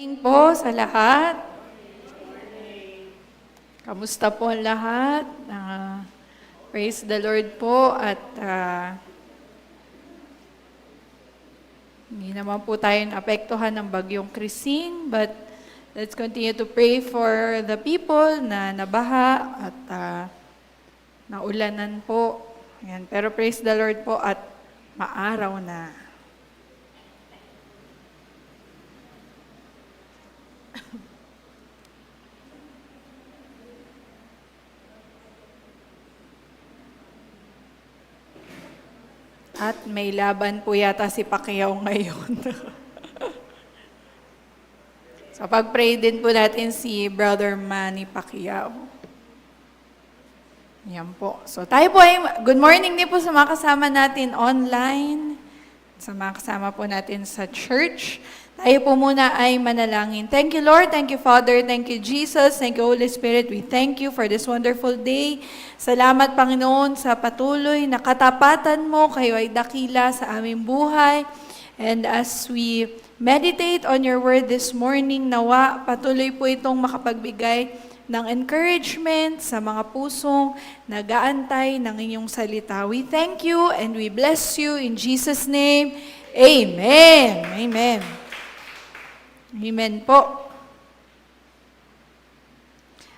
Morning po sa lahat. Kamusta po ang lahat? Praise the Lord po at hindi naman po tayo naapektuhan ng bagyong Christine, but let's continue to pray for the people na nabaha at naulanan po. Ayan. Pero praise the Lord po at maaraw na. At may laban po yata si Pacquiao ngayon. So pag-pray din po natin si Brother Manny Pacquiao. Yan po. So tayo po ay, good morning din po sa mga kasama natin online, sa mga kasama po natin sa church. Tayo po muna ay manalangin. Thank you, Lord. Thank you, Father. Thank you, Jesus. Thank you, Holy Spirit. We thank you for this wonderful day. Salamat, Panginoon, sa patuloy na katapatan mo. Kayo ay dakila sa aming buhay. And as we meditate on your word this morning, nawa, patuloy po itong makapagbigay ng encouragement sa mga pusong nag-aantay ng inyong salita. We thank you and we bless you in Jesus' name. Amen. Amen. Amen po.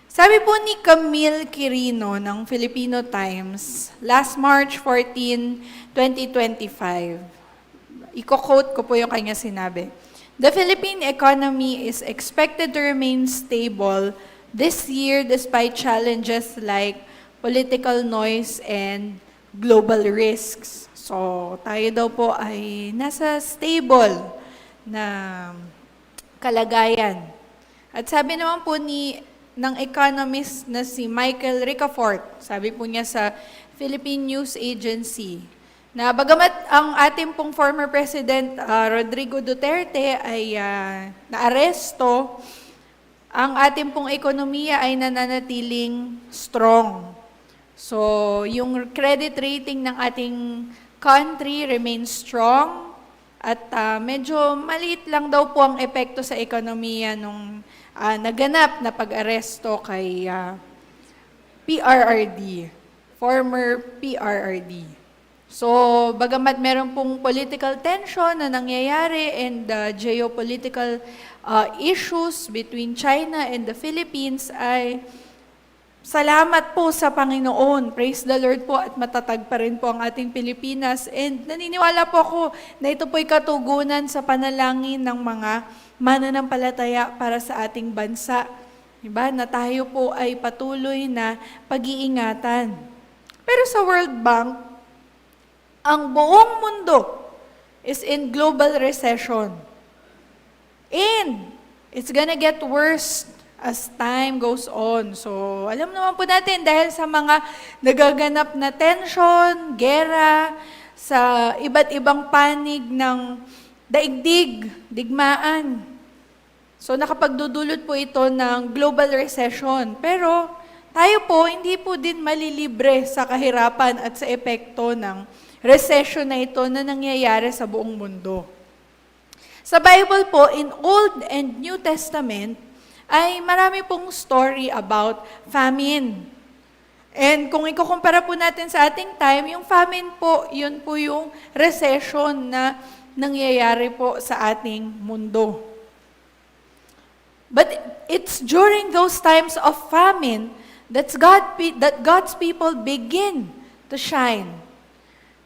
Sabi po ni Camille Quirino ng Filipino Times, last March 14, 2025, iko-quote ko po yung kanya sinabi, "The Philippine economy is expected to remain stable this year despite challenges like political noise and global risks." So, tayo daw po ay nasa stable na kalagayan. At sabi naman po ng economist na si Michael Ricafort, sabi po niya sa Philippine News Agency, na bagamat ang ating pong former President Rodrigo Duterte ay naaresto, ang ating pong ekonomiya ay nananatiling strong. So, yung credit rating ng ating country remains strong. At medyo maliit lang daw po ang epekto sa ekonomiya nung naganap na pag-aresto kay PRRD, former PRRD. So, bagamat meron pong political tension na nangyayari and geopolitical issues between China and the Philippines, ay salamat po sa Panginoon. Praise the Lord po at matatag pa rin po ang ating Pilipinas. And naniniwala po ako na ito po'y katugunan sa panalangin ng mga mananampalataya para sa ating bansa. Diba? Na tayo po ay patuloy na pag-iingatan. Pero sa World Bank, ang buong mundo is in global recession. And it's gonna get worse as time goes on. So, alam naman po natin, dahil sa mga nagaganap na tension, gera, sa iba't ibang panig ng daigdig, digmaan. So, nakapagdudulot po ito ng global recession. Pero, tayo po, hindi po din malilibre sa kahirapan at sa epekto ng recession na ito na nangyayari sa buong mundo. Sa Bible po, in Old and New Testament, ay marami pong story about famine. And kung ikukumpara po natin sa ating time, yung famine po, yun po yung recession na nangyayari po sa ating mundo. But it's during those times of famine that God's people begin to shine.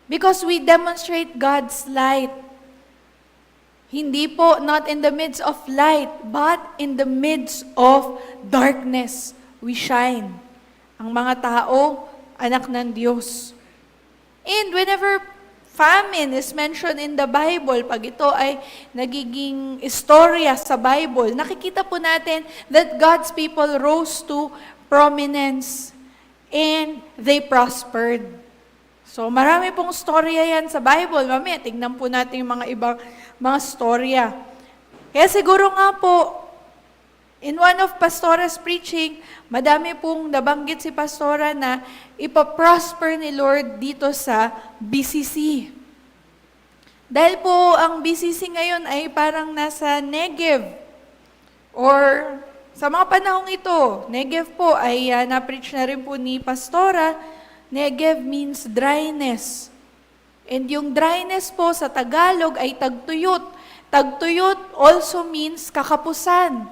Because we demonstrate God's light. Hindi po, not in the midst of light, but in the midst of darkness, we shine. Ang mga tao, anak ng Diyos. And whenever famine is mentioned in the Bible, pag ito ay nagiging istorya sa Bible, nakikita po natin that God's people rose to prominence and they prospered. So marami pong storya yan sa Bible. Mamaya, tignan po natin yung mga ibang mga storya. Kaya siguro nga po, in one of Pastora's preaching, madami pong nabanggit si Pastora na ipaprosper ni Lord dito sa BCC. Dahil po ang BCC ngayon ay parang nasa Negev. Or sa mga panahong ito, Negev po ay na-preach na rin po ni Pastora. Negev means dryness. And yung dryness po sa Tagalog ay tagtuyot. Tagtuyot also means kakapusan.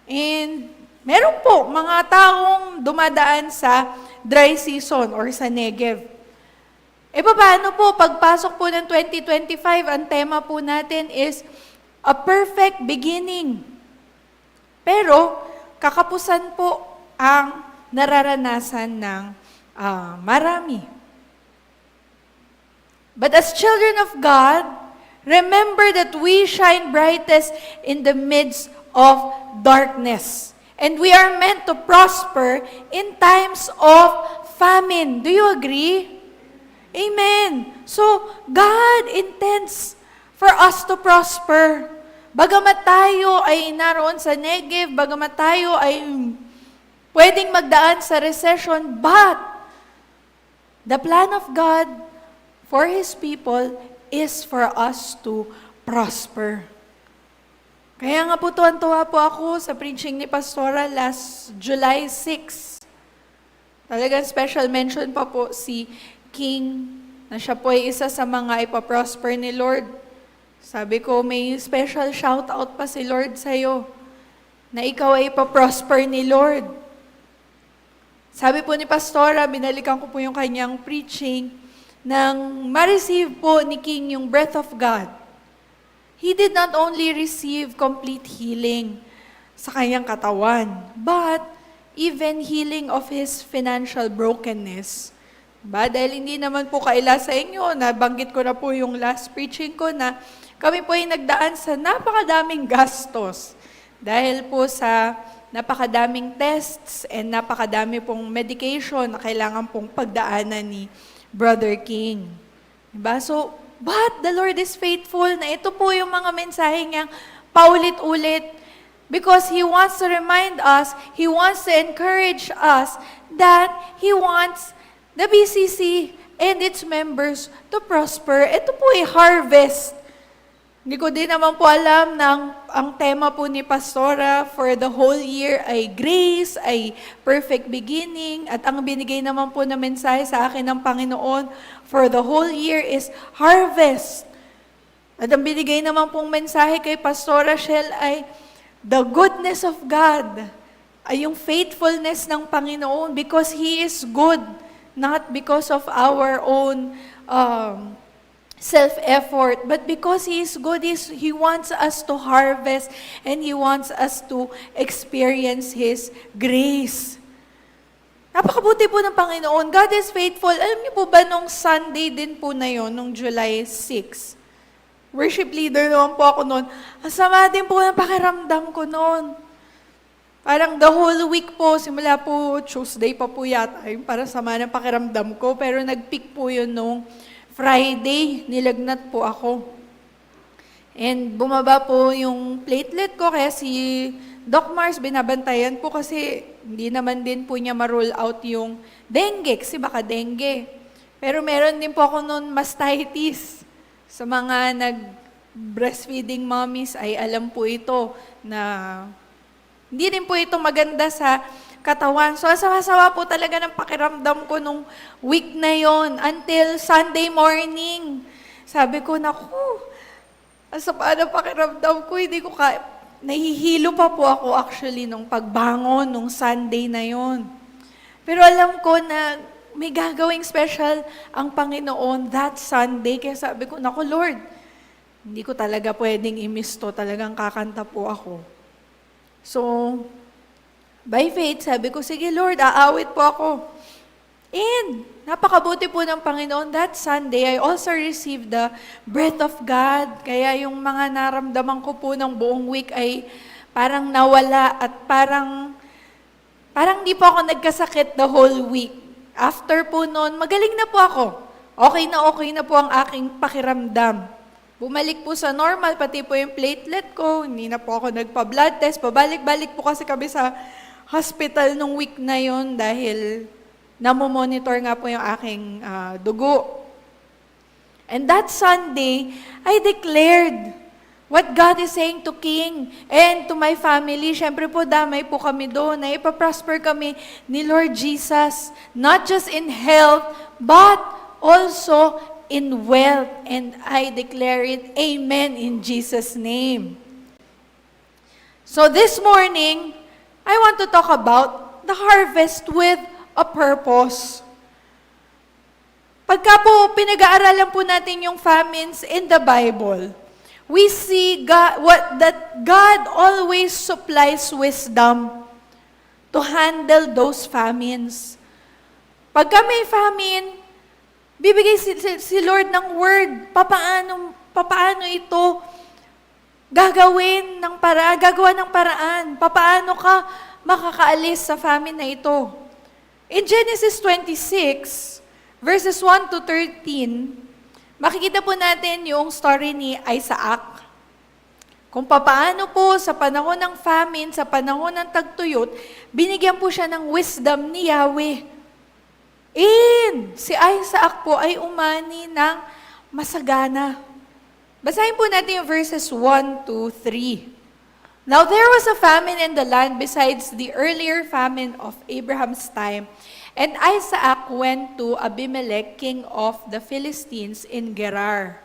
And meron po mga taong dumadaan sa dry season or sa Negev. Paano po, pagpasok po ng 2025, ang tema po natin is a perfect beginning. Pero, kakapusan po ang nararanasan ng marami. But as children of God, remember that we shine brightest in the midst of darkness. And we are meant to prosper in times of famine. Do you agree? Amen. So, God intends for us to prosper. Bagamat tayo ay naroon sa Negev, bagamat tayo ay pwedeng magdaan sa recession, but the plan of God for His people is for us to prosper. Kaya nga po tuwan-tuwa po ako sa preaching ni Pastora last July 6. Talagang special mention pa po si King, na siya po ay isa sa mga ipaprosper ni Lord. Sabi ko, may special shout out pa si Lord sa'yo, na ikaw ay ipaprosper ni Lord. Sabi po ni Pastora, binalikan ko po yung kanyang preaching, nang ma-receive po ni King yung breath of God. He did not only receive complete healing sa kanyang katawan, but even healing of his financial brokenness. Dahil hindi naman po kaila sa inyo, nabanggit ko na po yung last preaching ko na kami po ay nagdaan sa napakadaming gastos. Dahil po sa napakadaming tests and napakadami pong medication na kailangan pong pagdaanan ni Brother King. Diba? So, but the Lord is faithful na ito po yung mga mensahe niyang paulit-ulit because He wants to remind us, He wants to encourage us that He wants the BCC and its members to prosper. Ito po ay harvest. Hindi ko din naman po alam na ang tema po ni Pastora for the whole year ay grace, ay perfect beginning, at ang binigay naman po na mensahe sa akin ng Panginoon for the whole year is harvest. At ang binigay naman pong mensahe kay Pastora Shell ay the goodness of God, ay yung faithfulness ng Panginoon because He is good. Not because of our own self-effort, but because He is good, He wants us to harvest and He wants us to experience His grace. Napakabuti po ng Panginoon. God is faithful. Alam niyo po ba nung Sunday din po na yon, nung July 6, worship leader naman po ako noon, ang sama din po ng pakiramdam ko noon. Parang the whole week po, simula po Tuesday pa po yata, yung para sama ng pakiramdam ko. Pero nag-peak po yun nung Friday, nilagnat po ako. And bumaba po yung platelet ko, kaya si Doc Mars binabantayan po kasi hindi naman din po niya ma-roll out yung dengue, kasi baka dengue. Pero meron din po ako noon mastitis. Sa mga nag-breastfeeding mommies ay alam po ito na hindi rin po ito maganda sa katawan. So, asawa-sawa po talaga ng pakiramdam ko nung week na yon until Sunday morning. Sabi ko, naku, asa pa na pakiramdam ko, hindi ko nahihilo pa po ako actually nung pagbangon nung Sunday na yon. Pero alam ko na may gagawing special ang Panginoon that Sunday. Kaya sabi ko, naku Lord, hindi ko talaga pwedeng i-miss to. Talagang kakanta po ako. So, by faith, sabi ko, sige Lord, aawit po ako. And, napakabuti po ng Panginoon. That Sunday, I also received the breath of God. Kaya yung mga naramdaman ko po ng buong week ay parang nawala at parang di po ako nagkasakit the whole week. After po noon, magaling na po ako. Okay na po ang aking pakiramdam. Bumalik po sa normal, pati po yung platelet ko, hindi na po ako nagpa-blood test. Pabalik-balik po kasi kami sa hospital nung week na yon dahil namomonitor nga po yung aking dugo. And that Sunday, I declared what God is saying to King and to my family. Syempre po, damay po kami doon na ipaprosper kami ni Lord Jesus, not just in health, but also in wealth. And I declare it, amen, in Jesus' name. So this morning, I want to talk about the harvest with a purpose. Pagka po pinag-aaralan po natin yung famines in the Bible, we see that God always supplies wisdom to handle those famines. Pagka may famine, bibigay si Lord ng word, papaano ito gagawa ng paraan, papaano ka makakaalis sa famine na ito. In Genesis 26, verses 1 to 13, makikita po natin yung story ni Isaac. Kung papaano po sa panahon ng famine, sa panahon ng tagtuyot, binigyan po siya ng wisdom ni Yahweh. And si Isaac po ay umani ng masagana. Basahin po natin yung verses 1 to 3. Now there was a famine in the land besides the earlier famine of Abraham's time. And Isaac went to Abimelech, king of the Philistines, in Gerar.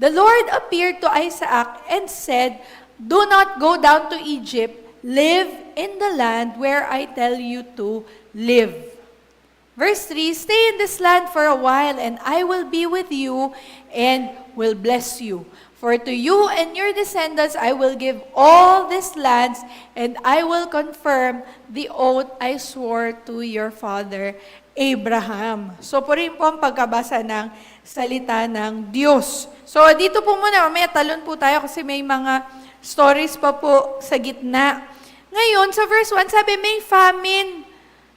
The Lord appeared to Isaac and said, "Do not go down to Egypt. Live in the land where I tell you to live." Verse 3, "Stay in this land for a while, and I will be with you and will bless you. For to you and your descendants I will give all these lands, and I will confirm the oath I swore to your father Abraham." So po rin po ang pagkabasa ng salita ng Diyos. So dito po muna, mamaya talon po tayo kasi may mga stories pa po sa gitna. Ngayon, sa verse 1, sabi may famine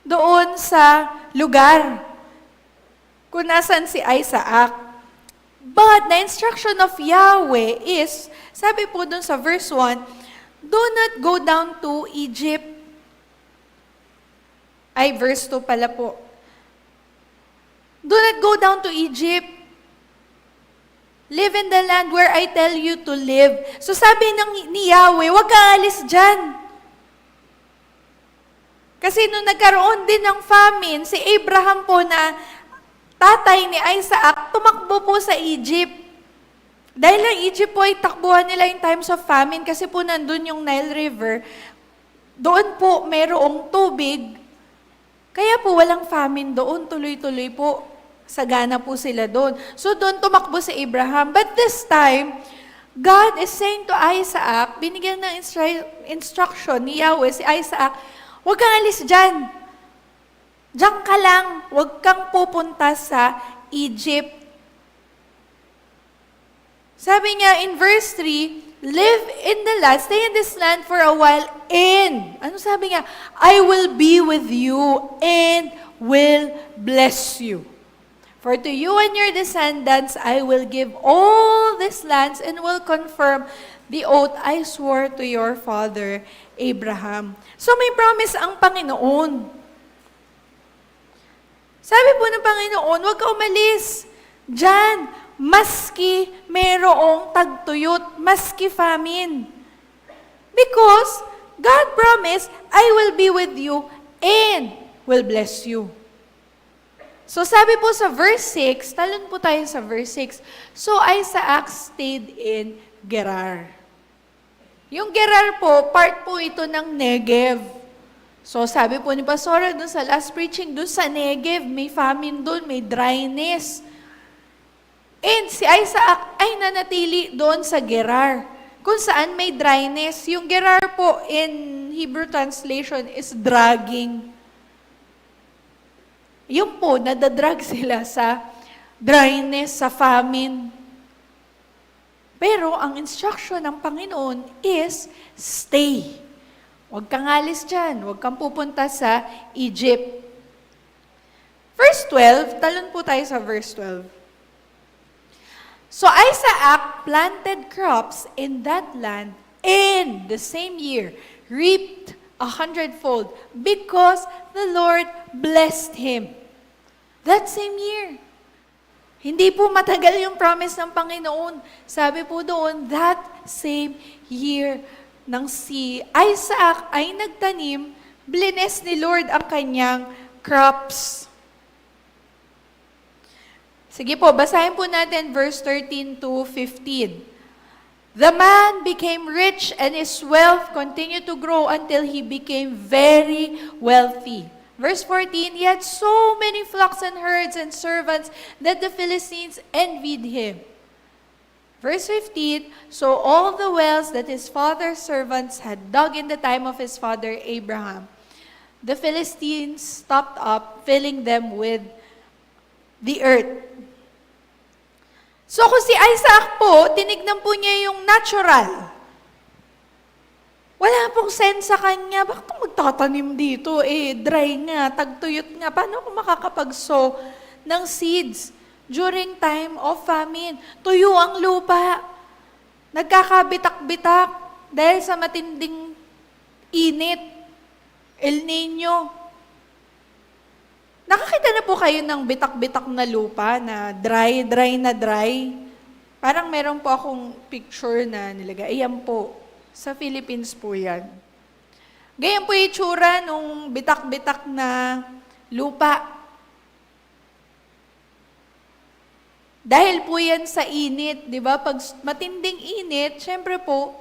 doon sa lugar kung nasan si Isaac. But the instruction of Yahweh is, sabi po dun sa verse 1, do not go down to Egypt. Ay, verse 2 pala po. Do not go down to Egypt. Live in the land where I tell you to live. So sabi ni Yahweh, huwag ka alis dyan. Kasi nung nagkaroon din ng famine, si Abraham po na tatay ni Isaac, tumakbo po sa Egypt. Dahil ang Egypt po ay takbuhan nila in times of famine kasi po nandun yung Nile River. Doon po mayroong tubig. Kaya po walang famine doon, tuloy-tuloy po. Sagana po sila doon. So doon tumakbo si Abraham. But this time, God is saying to Isaac, binigyan ng instruction ni Yahweh si Isaac, huwag kang alis dyan. Diyan ka lang, huwag kang pupunta sa Egypt. Sabi niya in verse 3, live in the land, stay in this land for a while, and, ano sabi niya? I will be with you and will bless you. For to you and your descendants, I will give all these lands and will confirm the oath I swore to your father, Abraham. So may promise ang Panginoon. Sabi po ng Panginoon, huwag ka umalis. Diyan, maski mayroong tagtuyot, maski famine. Because God promised, I will be with you and will bless you. So sabi po sa verse 6, talon po tayo sa verse 6. So Isaac stayed in Gerar. Yung Gerar po, part po ito ng Negev. So sabi po ni Pastora dun sa last preaching, dun sa Negev, may famine dun, may dryness. And si Isaac ay nanatili doon sa Gerar, kung saan may dryness. Yung Gerar po in Hebrew translation is dragging. Yung po, nadadrag sila sa dryness, sa famine. Pero ang instruction ng Panginoon is stay. Huwag kang alis dyan. Huwag kang pupunta sa Egypt. Verse 12, talon po tayo sa verse 12. So Isaac planted crops in that land and the same year reaped 100-fold because the Lord blessed him. That same year. Hindi po matagal yung promise ng Panginoon. Sabi po doon, that same year nang si Isaac ay nagtanim, blines ni Lord ang kanyang crops. Sige po, basahin po natin verse 13 to 15. The man became rich and his wealth continued to grow until he became very wealthy. Verse 14, he had so many flocks and herds and servants that the Philistines envied him. Verse 15, so all the wells that his father's servants had dug in the time of his father Abraham, the Philistines stopped up, filling them with the earth. So kung si Isaac po, tinignan po niya yung natural. Wala pong sense sa kanya, bakit magtatanim dito? Dry nga, tagtuyot nga. Paano ako makakapag-sow ng seeds during time of famine? Tuyo ang lupa. Nagkakabitak-bitak dahil sa matinding init. El Nino. Nakakita na po kayo ng bitak-bitak na lupa na dry na dry? Parang meron po akong picture na nilagay. Ayan po. Sa Philippines po yan. Ganyan po yung itsura nung bitak-bitak na lupa. Dahil po yan sa init, di ba? Pag matinding init, syempre po,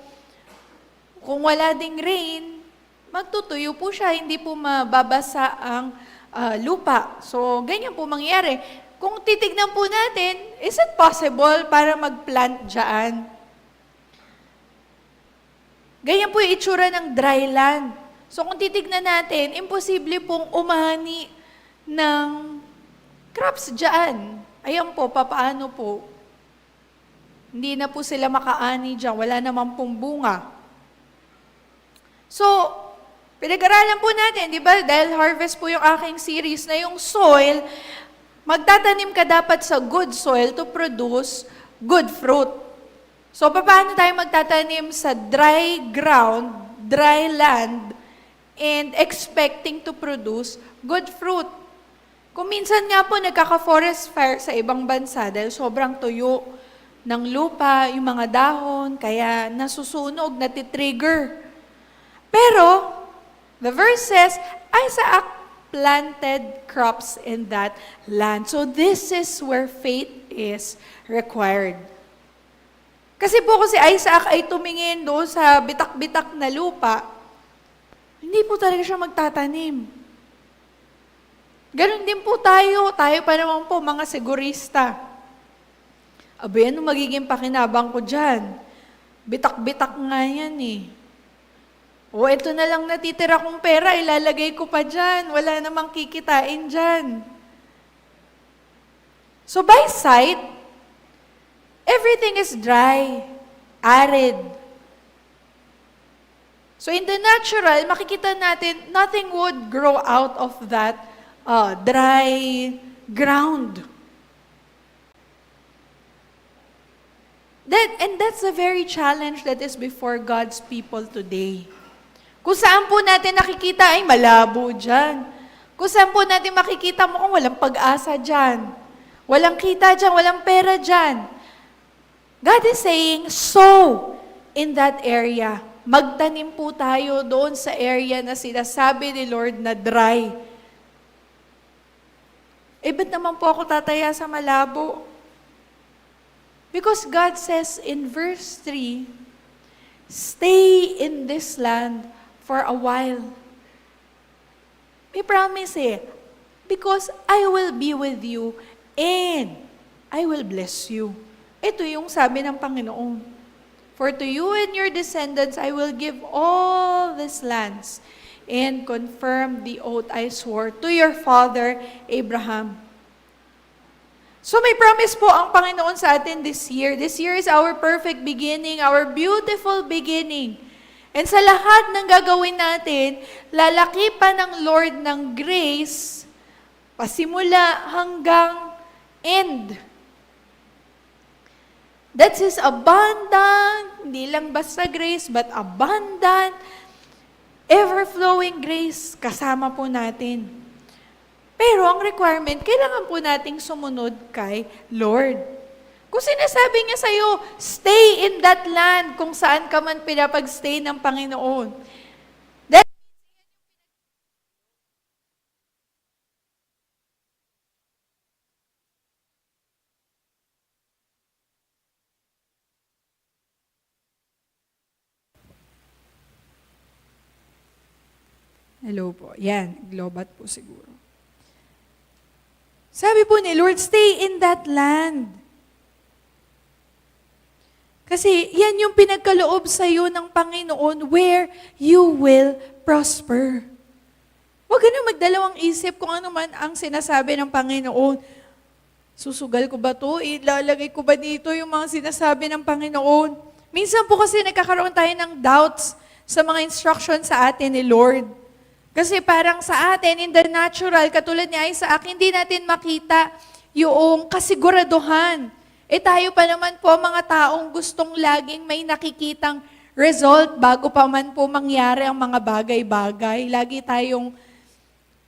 kung wala ding rain, magtutuyo po siya, hindi po mababasa ang lupa. So, ganyan po mangyayari. Kung titignan po natin, is it possible para mag-plant dyan? Ganyan po yung itsura ng dry land. So kung titignan natin, imposible pong umani ng crops dyan. Ayan po, papaano po? Hindi na po sila makaani dyan. Wala naman pong bunga. So, pinag-aralan po natin, di ba? Dahil harvest po yung aking series na yung soil, magtatanim ka dapat sa good soil to produce good fruit. So, paano tayo magtatanim sa dry ground, dry land, and expecting to produce good fruit? Kung minsan nga po nagkaka-forest fire sa ibang bansa dahil sobrang tuyo ng lupa, yung mga dahon, kaya nasusunog, natitrigger. Pero, the verse says, Isaac planted crops in that land. So, this is where faith is required. Kasi po kung si Isaac ay tumingin doon sa bitak-bitak na lupa, hindi po talaga siya magtatanim. Ganon din po tayo. Tayo pa naman po, mga segurista. Aba, ano magiging pakinabang ko dyan? Bitak-bitak nga yan eh. O, ito na lang natitira kong pera, ilalagay ko pa dyan. Wala namang kikitain dyan. So by sight, everything is dry, arid. So in the natural, makikita natin, nothing would grow out of that dry ground. And that's a very challenge that is before God's people today. Kung saan po natin nakikita, ay malabo dyan. Kung saan po natin makikita mo, walang pag-asa dyan. Walang kita dyan, walang pera dyan. God is saying, sow in that area. Magtanim po tayo doon sa area na sinasabi ni Lord na dry. Ba't naman po ako tataya sa malabo? Because God says in verse 3, stay in this land for a while. May promise because I will be with you and I will bless you. Ito yung sabi ng Panginoon. For to you and your descendants, I will give all these lands and confirm the oath I swore to your father, Abraham. So may promise po ang Panginoon sa atin this year. This year is our perfect beginning, our beautiful beginning. And sa lahat ng gagawin natin, lalaki pa ng Lord ng grace, pasimula hanggang end. That's His abundant, hindi lang basta grace, but abundant, ever-flowing grace kasama po natin. Pero ang requirement, kailangan po nating sumunod kay Lord. Kung sinasabi niya sa'yo, stay in that land kung saan ka man pinapag-stay ng Panginoon. Hello po. Yan, globat po siguro. Sabi po ni Lord, stay in that land. Kasi yan yung pinagkaloob sa iyo ng Panginoon where you will prosper. Huwag ka na magdalawang isip kung ano man ang sinasabi ng Panginoon. Susugal ko ba to? Ilalagay ko ba dito yung mga sinasabi ng Panginoon? Minsan po kasi nagkakaroon tayo ng doubts sa mga instructions sa atin ni Lord. Kasi parang sa atin, in the natural, katulad ni Isaac, hindi natin makita yung kasiguraduhan. Tayo pa naman po mga taong gustong laging may nakikitang result bago pa man po mangyari ang mga bagay-bagay. Lagi tayong,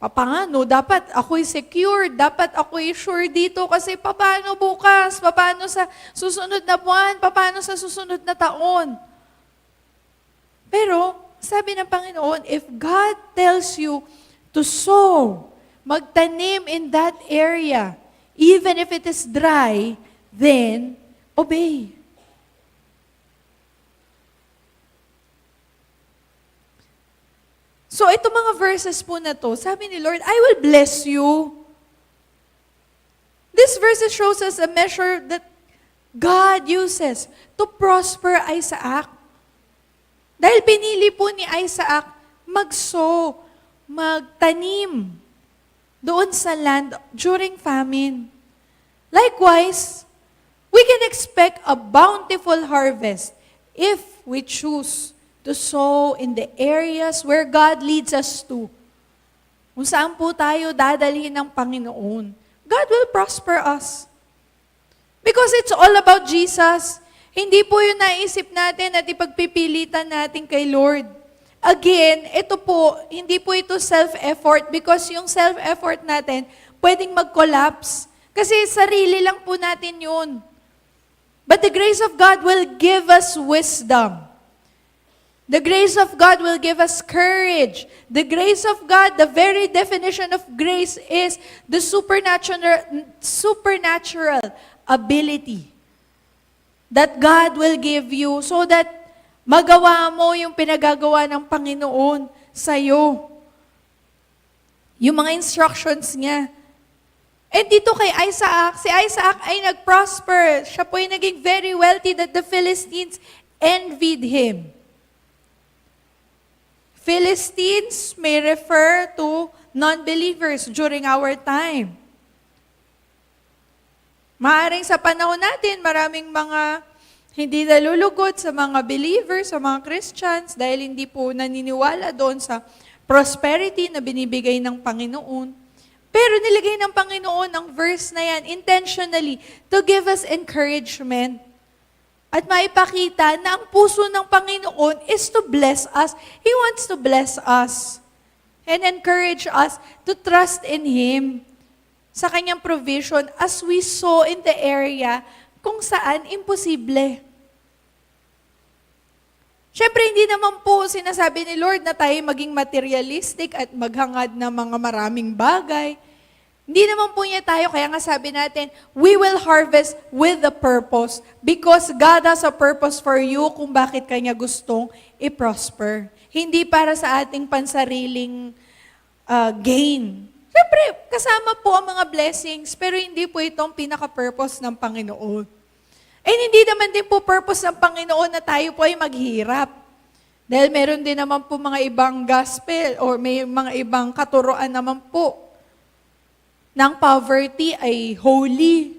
paano, dapat ako'y secure, dapat ako'y sure dito kasi paano bukas, paano sa susunod na buwan, paano sa susunod na taon. Pero, sabi ng Panginoon, if God tells you to sow, magtanim in that area, even if it is dry, then obey. So, itong mga verses po na to, sabi ni Lord, I will bless you. This verses shows us a measure that God uses to prosper Isaac. Dahil pinili po ni Isaac mag-sow, magtanim doon sa land during famine. Likewise, we can expect a bountiful harvest if we choose to sow in the areas where God leads us to. Kung saan po tayo dadalhin ng Panginoon, God will prosper us. Because it's all about Jesus. Hindi po yung naisip natin at ipagpipilitan natin kay Lord. Again, ito po, hindi po ito self-effort because yung self-effort natin pwedeng mag-collapse. Kasi sarili lang po natin yun. But the grace of God will give us wisdom. The grace of God will give us courage. The grace of God, the very definition of grace is the supernatural ability that God will give you so that magawa mo yung pinagagawa ng Panginoon sa'yo. Yung mga instructions niya. And dito kay Isaac, si Isaac ay nag-prosper. Siya po ay naging very wealthy that the Philistines envied him. Philistines may refer to non-believers during our time. Maaring sa panahon natin, maraming mga hindi nalulugod sa mga believers, sa mga Christians, dahil hindi po naniniwala doon sa prosperity na binibigay ng Panginoon. Pero nilagay ng Panginoon ang verse na yan intentionally to give us encouragement at maipakita na ang puso ng Panginoon is to bless us. He wants to bless us and encourage us to trust in Him sa kanyang provision as we sow in the area kung saan imposible. Siyempre, hindi naman po sinasabi ni Lord na tayo maging materialistic at maghangad ng mga maraming bagay. Hindi naman po niya tayo, kaya nga sabi natin, we will harvest with a purpose because God has a purpose for you kung bakit kanya gustong i-prosper. Hindi para sa ating pansariling gain. Siyempre, kasama po ang mga blessings, pero hindi po itong pinaka-purpose ng Panginoon. And hindi naman din po purpose ng Panginoon na tayo po ay maghirap. Dahil meron din naman po mga ibang gospel or may mga ibang katuroan naman po ng poverty ay holy.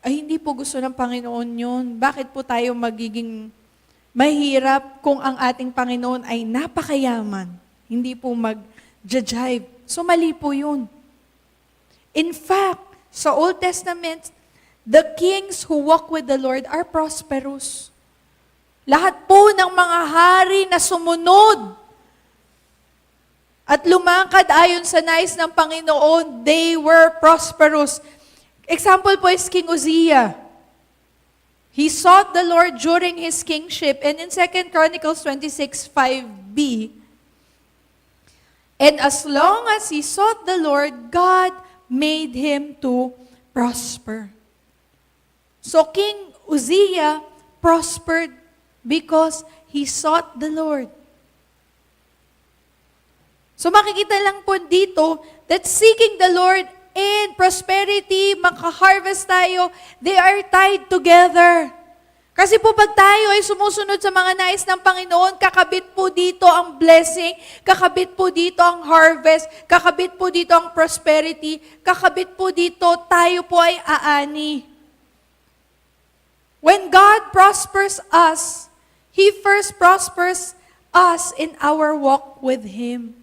Ay hindi po gusto ng Panginoon yun. Bakit po tayo magiging mahirap kung ang ating Panginoon ay napakayaman? Hindi po mag-jive. So mali po yun. In fact, sa Old Testament, the kings who walk with the Lord are prosperous. Lahat po ng mga hari na sumunod at lumakad ayon sa nais ng Panginoon, they were prosperous. Example po is King Uzziah. He sought the Lord during his kingship. And in 2 Chronicles 26:5b, and as long as he sought the Lord, God made him to prosper. So King Uzziah prospered because he sought the Lord. So makikita lang po dito that seeking the Lord and prosperity, makaharvest tayo, they are tied together. Kasi po pag tayo ay sumusunod sa mga nais ng Panginoon, kakabit po dito ang blessing, kakabit po dito ang harvest, kakabit po dito ang prosperity, kakabit po dito tayo po ay aani. When God prospers us, He first prospers us in our walk with Him.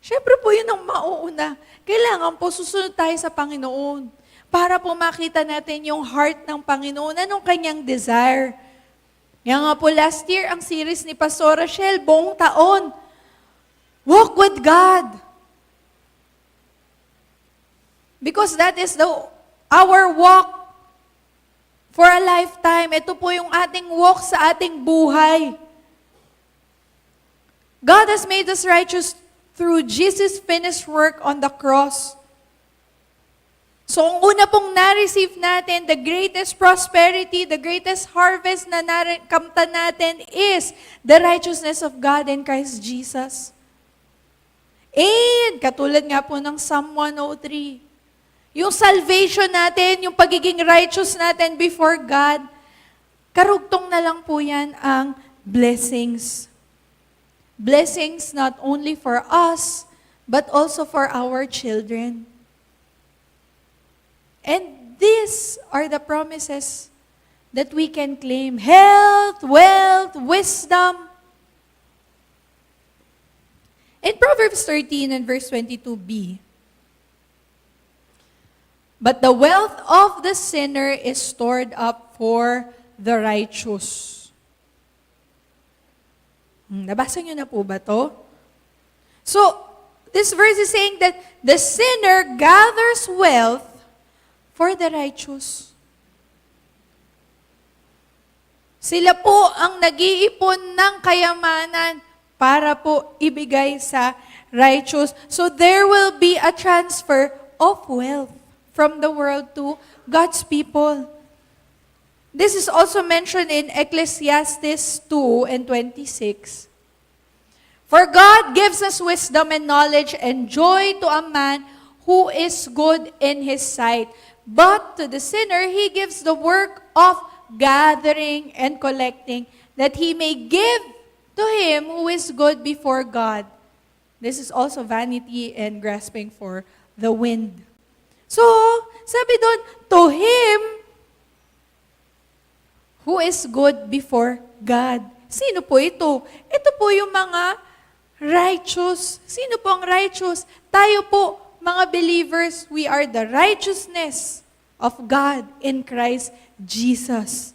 Siyempre po yun ang mauuna. Kailangan po susunod tayo sa Panginoon para po makita natin yung heart ng Panginoon, anong kanyang desire. Yan nga po last year, ang series ni Pastor Rachel, buong taon, walk with God. Because that is our walk for a lifetime. Ito po yung ating walk sa ating buhay. God has made us righteous through Jesus' finished work on the cross. So, ang una pong na-receive natin, the greatest prosperity, the greatest harvest na nakamtan natin is the righteousness of God in Christ Jesus. And, katulad nga po ng Psalm 103, yung salvation natin, yung pagiging righteous natin before God, karugtong na lang po yan ang blessings. Blessings not only for us, but also for our children. And these are the promises that we can claim. Health, wealth, wisdom. In Proverbs 13 and verse 22b, but the wealth of the sinner is stored up for the righteous. Nabasa niyo na po ba to? So, this verse is saying that the sinner gathers wealth for the righteous. Sila po ang nag-iipon ng kayamanan para po ibigay sa righteous. So, there will be a transfer of wealth from the world to God's people. This is also mentioned in Ecclesiastes 2 and 26. For God gives us wisdom and knowledge and joy to a man who is good in his sight. But to the sinner, he gives the work of gathering and collecting, that he may give to him who is good before God. This is also vanity and grasping for the wind. So, sabi doon, to him who is good before God. Sino po ito? Ito po yung mga righteous. Sino po ang righteous? Tayo po, mga believers, we are the righteousness of God in Christ Jesus.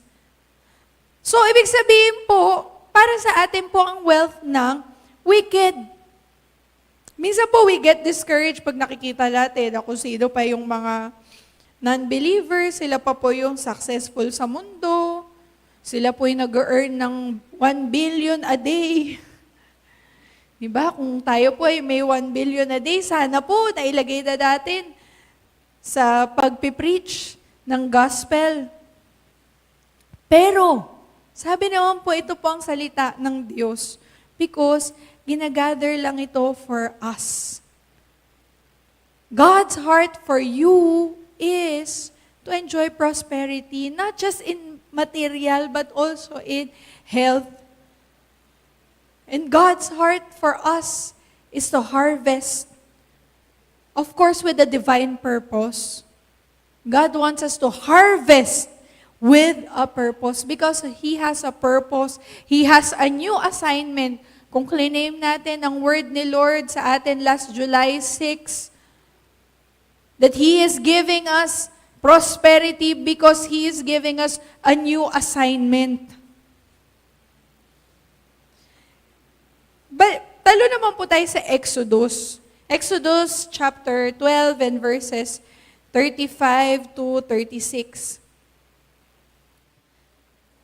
So, ibig sabihin po, para sa atin po ang wealth ng wicked. Minsan po, we get discouraged pag nakikita natin na kung sino pa yung mga non-believers, sila pa po yung successful sa mundo, sila po yung nag-earn ng 1 billion a day. Diba? Kung tayo po ay may 1 billion a day, sana po nailagay na natin sa pagpipreach ng gospel. Pero, sabi naman po, ito po ang salita ng Diyos because ginagather lang ito for us. God's heart for you is to enjoy prosperity, not just in material, but also in health. And God's heart for us is to harvest. Of course, with a divine purpose. God wants us to harvest with a purpose because He has a purpose. He has a new assignment. Kung claim natin ang word ni Lord sa atin last July 6, that He is giving us prosperity because He is giving us a new assignment. But talo naman po tayo sa Exodus. Exodus chapter 12 and verses 35 to 36.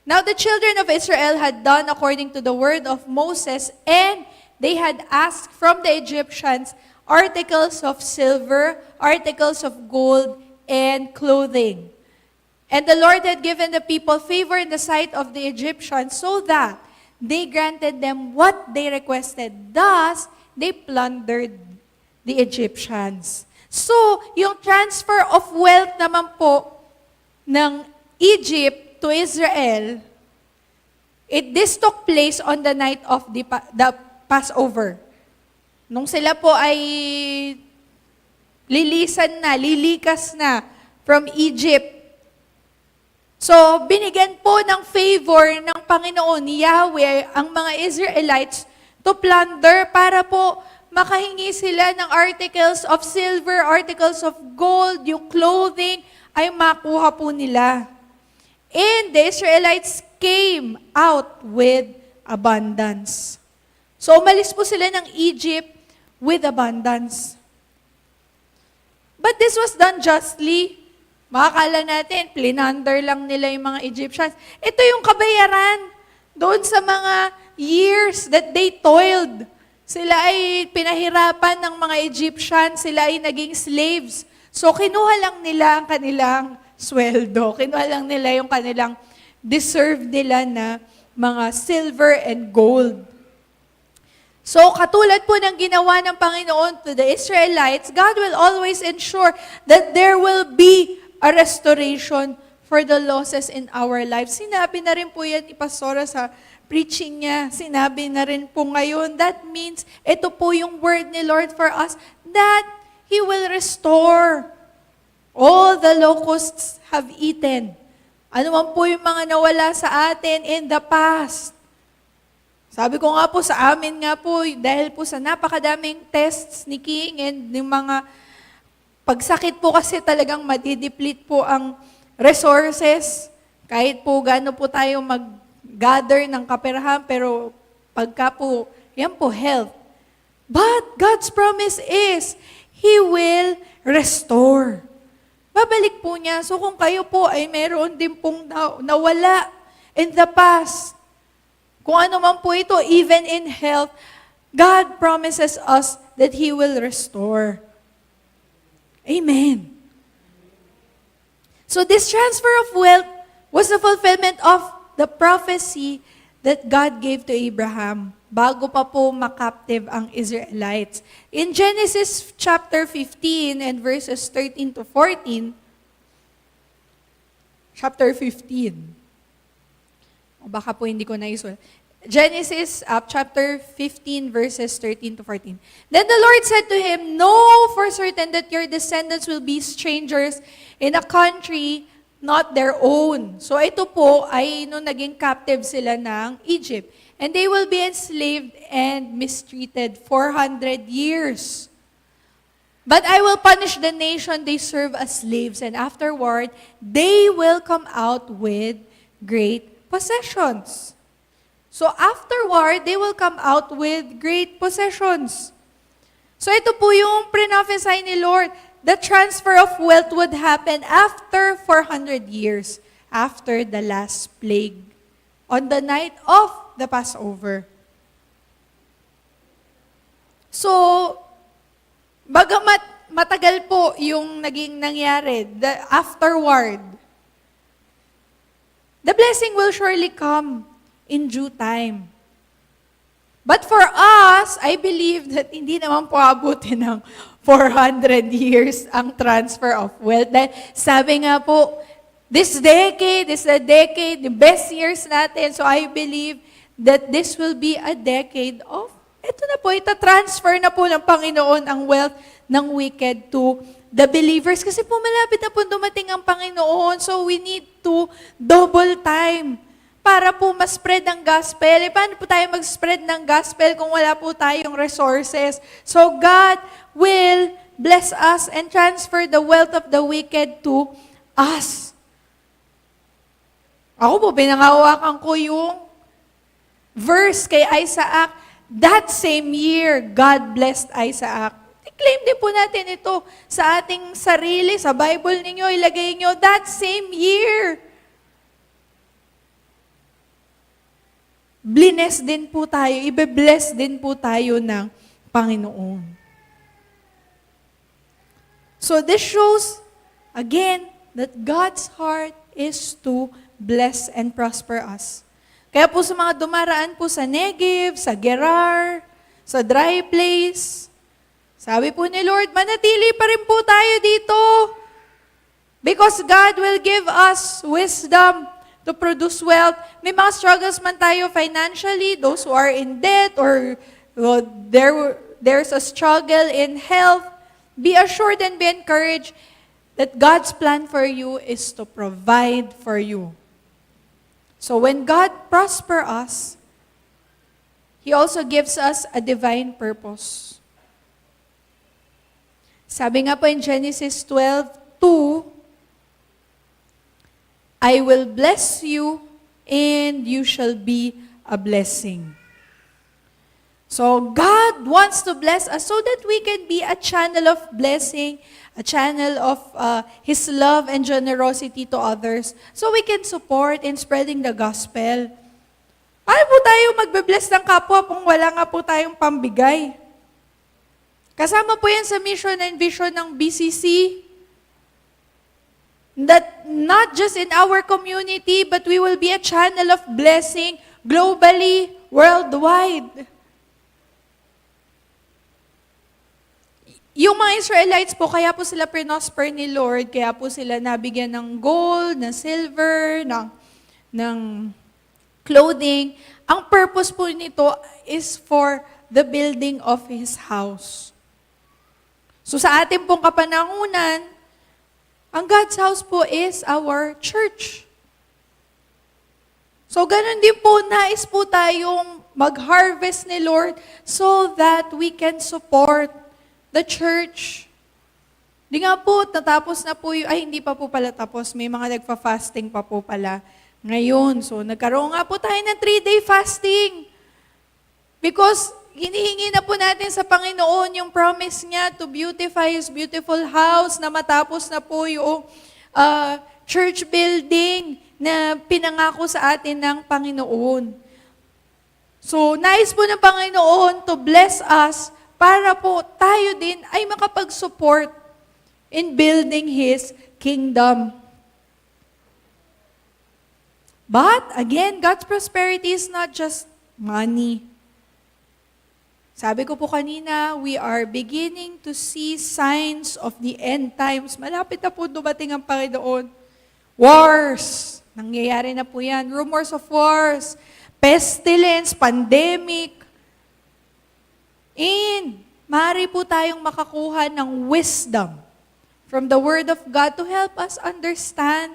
Now the children of Israel had done according to the word of Moses, and they had asked from the Egyptians articles of silver, articles of gold, and clothing. And the Lord had given the people favor in the sight of the Egyptians, so that they granted them what they requested. Thus, they plundered the Egyptians. So, yung transfer of wealth naman po ng Egypt to Israel, this took place on the night of the Passover. Nung sila po ay lilikas na from Egypt. So, binigyan po ng favor ng Panginoon ni Yahweh ang mga Israelites to plunder para po makahingi sila ng articles of silver, articles of gold, yung clothing ay makuha po nila. And the Israelites came out with abundance. So, umalis po sila ng Egypt with abundance. But this was done justly. Makakala natin, plinander lang nila yung mga Egyptians. Ito yung kabayaran doon sa mga years that they toiled. Sila ay pinahirapan ng mga Egyptians, sila ay naging slaves. So, kinuha lang nila ang kanilang sweldo. Kinuha lang nila yung kanilang deserve nila na mga silver and gold. So, katulad po ng ginawa ng Panginoon to the Israelites, God will always ensure that there will be a restoration for the losses in our lives. Sinabi na rin po yan ni Pastora sa preaching niya. Sinabi na rin po ngayon. That means, ito po yung word ni Lord for us, that He will restore all the locusts have eaten. Ano man po yung mga nawala sa atin in the past. Sabi ko nga po sa amin nga po, dahil po sa napakadaming tests ni King and yung mga pagsakit po kasi talagang madideplete po ang resources. Kahit po gaano po tayo mag-gather ng kaperahan, pero pagka po, yan po, health. But God's promise is, He will restore. Babalik po niya. So kung kayo po ay meron din pong nawala in the past, kung ano man po ito, even in health, God promises us that He will restore. Amen. So this transfer of wealth was the fulfillment of the prophecy that God gave to Abraham bago pa po makaptive ang Israelites. In Genesis chapter 15 and verses 13 to 14, chapter 15. O baka po hindi ko naisulat. Genesis chapter 15 verses 13 to 14. Then the Lord said to him, "Know for certain that your descendants will be strangers in a country not their own." So ito po ay nung naging captive sila ng Egypt. And they will be enslaved and mistreated 400 years. But I will punish the nation they serve as slaves, and afterward, they will come out with great possessions. So afterward, they will come out with great possessions. So ito po yung prophesy ni Lord. The transfer of wealth would happen after 400 years, after the last plague, on the night of the Passover. So, bagamat matagal po yung naging nangyari, afterward, the blessing will surely come in due time. But for us, I believe that hindi naman po abutin ng 400 years ang transfer of wealth. Dahil sabi nga po, this decade is a decade, the best years natin. So I believe that this will be a decade of, ito na po, ita-transfer na po ng Panginoon ang wealth ng wicked to the believers. Kasi po malapit na po dumating ang Panginoon. So we need to double time para po ma-spread ang gospel. E paano po tayo mag-spread ng gospel kung wala po tayong resources? So God will bless us and transfer the wealth of the wicked to us. Ako po, pinangawakan ko yung verse kay Isaac. That same year, God blessed Isaac. I-claim din po natin ito sa ating sarili, sa Bible ninyo, ilagay nyo that same year. Bless din po tayo, ibe-bless din po tayo ng Panginoon. So this shows, again, that God's heart is to bless and prosper us. Kaya po sa mga dumaraan po sa Negev, sa Gerar, sa dry place, sabi po ni Lord, manatili pa rin po tayo dito. Because God will give us wisdom to produce wealth. May mga struggles man tayo financially, those who are in debt or there's a struggle in health, be assured and be encouraged that God's plan for you is to provide for you. So when God prosper us, He also gives us a divine purpose. Sabi nga po in Genesis 12:2, I will bless you and you shall be a blessing. So God wants to bless us so that we can be a channel of blessing, a channel of His love and generosity to others, so we can support in spreading the gospel. Paano po tayo magbe-bless ng kapwa kung wala nga po tayong pambigay? Kasama po yan sa mission and vision ng BCC, that not just in our community, but we will be a channel of blessing globally, worldwide. Yung mga Israelites po, kaya po sila prinosper ni Lord, kaya po sila nabigyan ng gold, ng silver, ng clothing. Ang purpose po nito is for the building of His house. So sa ating pong kapanahunan, ang God's house po is our church. So ganun din po, nais po tayong mag-harvest ni Lord so that we can support the church. Di nga po, natapos na po hindi pa po pala tapos. May mga nagfa-fasting pa po pala ngayon. So nagkaroon nga po tayo ng 3-day fasting. Because hinihingi na po natin sa Panginoon yung promise niya to beautify His beautiful house, na matapos na po yung church building na pinangako sa atin ng Panginoon. So, nais po ng Panginoon to bless us para po tayo din ay makapag-support in building His kingdom. But, again, God's prosperity is not just money. Sabi ko po kanina, we are beginning to see signs of the end times. Malapit na po dumating ang Panginoon. Wars. Nangyayari na po yan. Rumors of wars. Pestilence, pandemic. And maaari po tayong makakuha ng wisdom from the Word of God to help us understand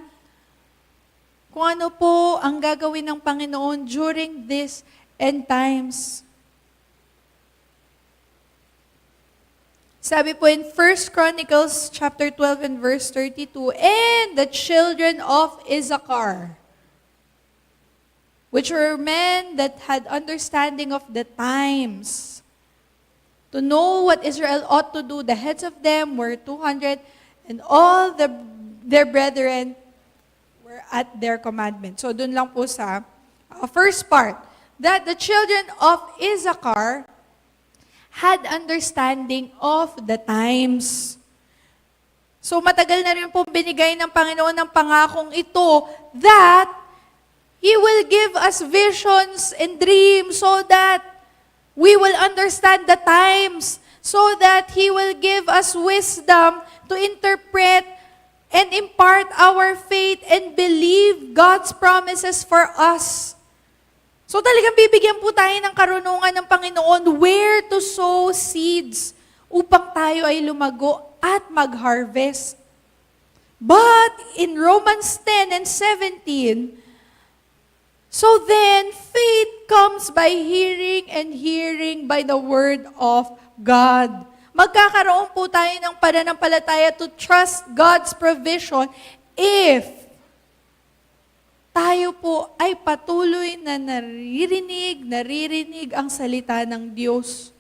kung ano po ang gagawin ng Panginoon during these end times. Sabi po in 1 Chronicles chapter 12 and verse 32, and the children of Issachar, which were men that had understanding of the times, to know what Israel ought to do, the heads of them were 200, and all their brethren were at their commandment. So dun lang po sa first part, that the children of Issachar had understanding of the times. So matagal na rin po binigay ng Panginoon ng pangakong ito that He will give us visions and dreams so that we will understand the times, so that He will give us wisdom to interpret and impart our faith and believe God's promises for us. So talagang bibigyan po tayo ng karunungan ng Panginoon where to sow seeds upang tayo ay lumago at mag-harvest. But in Romans 10 and 17, so then faith comes by hearing and hearing by the word of God. Magkakaroon po tayo ng pananampalataya to trust God's provision if tayo po ay patuloy na naririnig ang salita ng Diyos.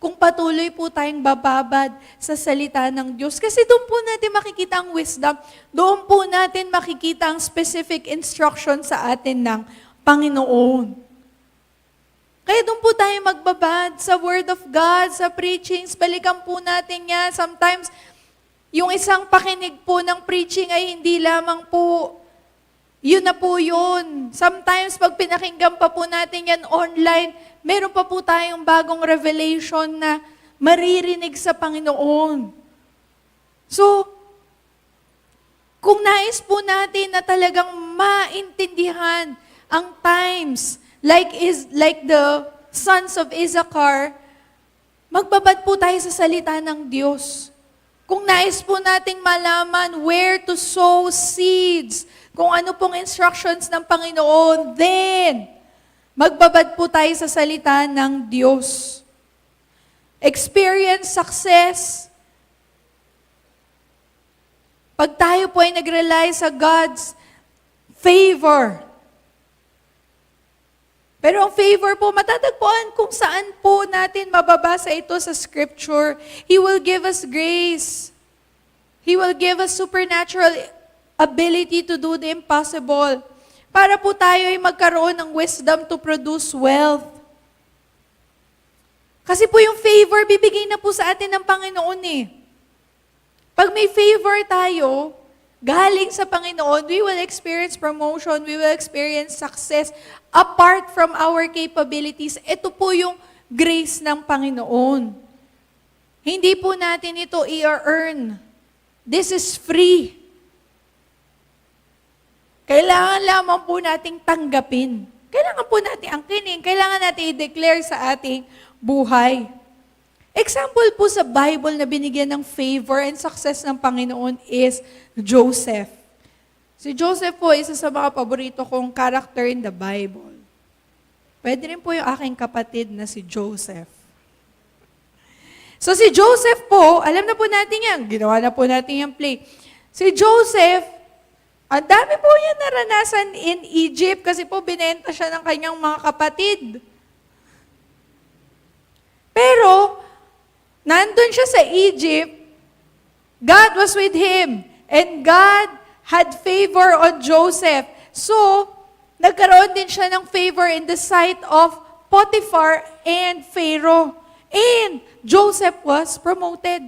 kung patuloy po tayong bababad sa salita ng Diyos. Kasi doon po natin makikita ang wisdom, doon po natin makikita ang specific instruction sa atin ng Panginoon. Kaya doon po tayo magbabad sa Word of God, sa preachings, balikan po natin yan. Sometimes, yung isang pakinig po ng preaching ay hindi lamang po, yun na po yun. Sometimes, pag pinakinggan pa po natin yan online, meron pa po tayong bagong revelation na maririnig sa Panginoon. So, kung nais po natin na talagang maintindihan ang times, like the sons of Issachar, magbabad po tayo sa salita ng Diyos. Kung nais po nating malaman where to sow seeds, kung ano pong instructions ng Panginoon, then, magbabad po tayo sa salita ng Diyos. Experience success. Pag tayo po ay nag-rely sa God's favor. Pero ang favor po, matatagpuan kung saan po natin mababasa ito sa Scripture. He will give us grace. He will give us supernatural ability to do the impossible. Para po tayo ay magkaroon ng wisdom to produce wealth. Kasi po yung favor, bibigay na po sa atin ng Panginoon eh. Pag may favor tayo, galing sa Panginoon, we will experience promotion, we will experience success apart from our capabilities. Ito po yung grace ng Panginoon. Hindi po natin ito i-earn. This is free. Kailangan lamang po nating tanggapin. Kailangan po natin angkinin. Kailangan natin i-declare sa ating buhay. Example po sa Bible na binigyan ng favor and success ng Panginoon is Joseph. Si Joseph po, isa sa mga paborito kong character in the Bible. Pwede rin po yung aking kapatid na si Joseph. So si Joseph po, alam na po natin yan, ginawa na po natin yung play. Si Joseph, ang dami po niya naranasan in Egypt kasi po binenta siya ng kanyang mga kapatid. Pero, nandun siya sa Egypt, God was with him, and God had favor on Joseph. So, nagkaroon din siya ng favor in the sight of Potiphar and Pharaoh. And Joseph was promoted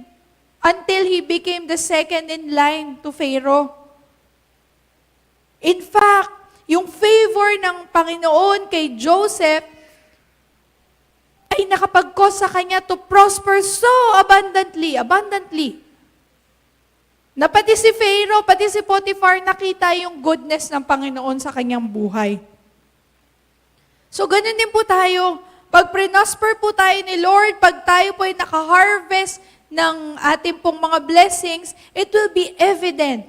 until he became the second in line to Pharaoh. In fact, yung favor ng Panginoon kay Joseph ay nakapag-cause sa kanya to prosper so abundantly. Na pati si Pharaoh, pati si Potiphar, nakita yung goodness ng Panginoon sa kanyang buhay. So, ganun din po tayo. Pag prinosper po tayo ni Lord, pag tayo po ay naka-harvest ng ating pong mga blessings, it will be evident.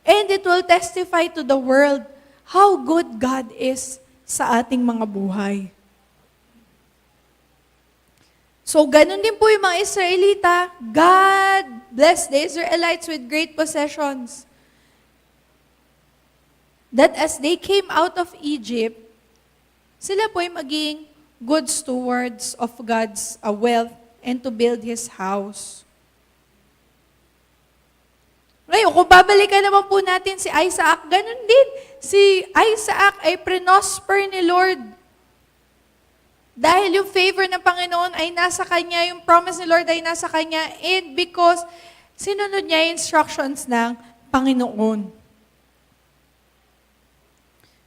And it will testify to the world how good God is sa ating mga buhay. So, ganun din po yung mga Israelita. God blessed the Israelites with great possessions. That as they came out of Egypt, sila po ay maging good stewards of God's wealth and to build His house. Ngayon, kung babalikan naman po natin si Isaac, ganun din. Si Isaac ay prinosper ni Lord. Dahil yung favor ng Panginoon ay nasa kanya, yung promise ni Lord ay nasa kanya, and because sinunod niya yung instructions ng Panginoon.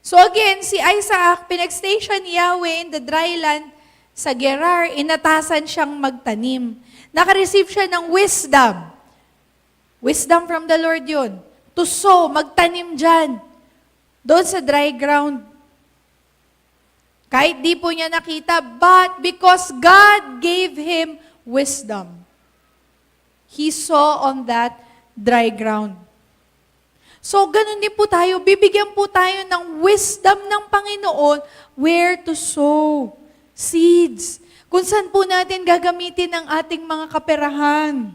So again, si Isaac, pinag-station ni Yahweh in the dry land sa Gerar, inatasan siyang magtanim. Nakareceive siya ng wisdom. Wisdom from the Lord yun. To sow, magtanim dyan. Doon sa dry ground. Kahit di po niya nakita, but because God gave him wisdom, he saw on that dry ground. So, ganun din po tayo. Bibigyan po tayo ng wisdom ng Panginoon where to sow seeds. Kung saan po natin gagamitin ang ating mga kaperahan.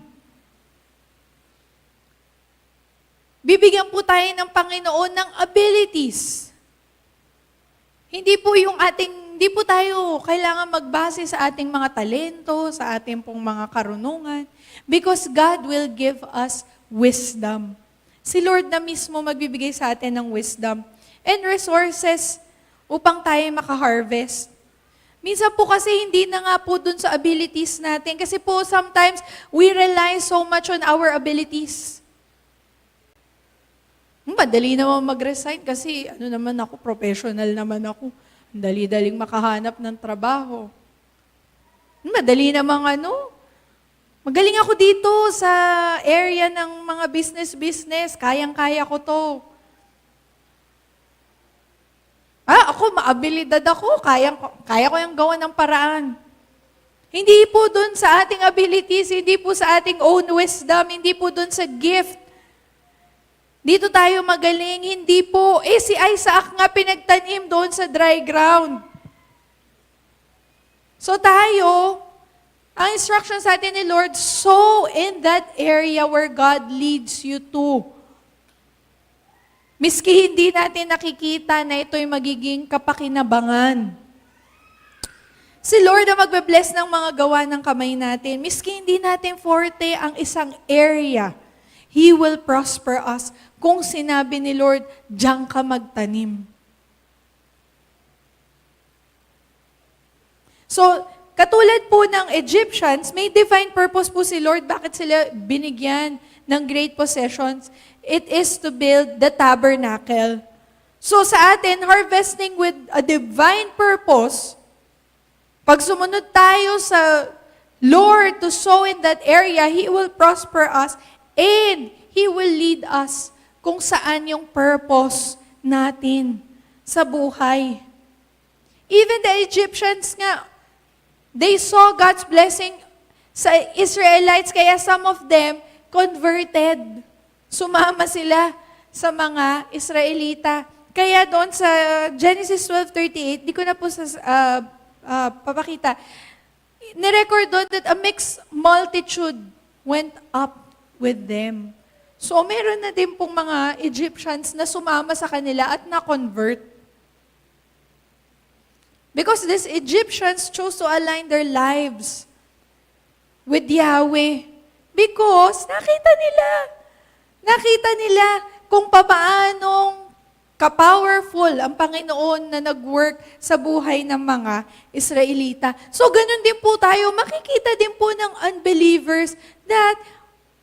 Bibigyan po tayo ng Panginoon ng abilities. Hindi po yung ating Hindi po tayo kailangan magbase sa ating mga talento, sa ating pong mga karunungan, because God will give us wisdom. Si Lord na mismo magbibigay sa atin ng wisdom and resources upang tayo makaharvest. Minsan po kasi hindi na nga po dun sa abilities natin. Kasi po sometimes we rely so much on our abilities. Madali naman mag-resign kasi professional naman ako. Dali-daling makahanap ng trabaho. Madali namang magaling ako dito sa area ng mga business, kayang-kaya ko to. Ako, maabilidad ako, kaya ko yung gawa ng paraan. Hindi po dun sa ating abilities, hindi po sa ating own wisdom, hindi po dun sa gift. Dito tayo magaling, hindi po. Si Isaac nga pinagtanim doon sa dry ground. So tayo, ang instruction sa atin ni Lord, sow in that area where God leads you to. Miski hindi natin nakikita na ito'y magiging kapakinabangan. Si Lord ang magbe-bless ng mga gawa ng kamay natin. Miski hindi natin forte ang isang area, He will prosper us. Kung sinabi ni Lord, diyan ka magtanim. So, katulad po ng Egyptians, may divine purpose po si Lord. Bakit sila binigyan ng great possessions? It is to build the tabernacle. So sa atin, harvesting with a divine purpose, pag sumunod tayo sa Lord to sow in that area, He will prosper us and He will lead us kung saan yung purpose natin sa buhay. Even the Egyptians nga, they saw God's blessing sa Israelites, kaya some of them converted. Sumama sila sa mga Israelita. Kaya doon sa Genesis 12:38, di ko na po papakita, nirecord doon that a mixed multitude went up with them. So meron na din pong mga Egyptians na sumama sa kanila at na-convert. Because these Egyptians chose to align their lives with Yahweh. Because nakita nila kung papaanong ka-powerful ang Panginoon na nag-work sa buhay ng mga Israelita. So ganun din po tayo, makikita din po ng unbelievers that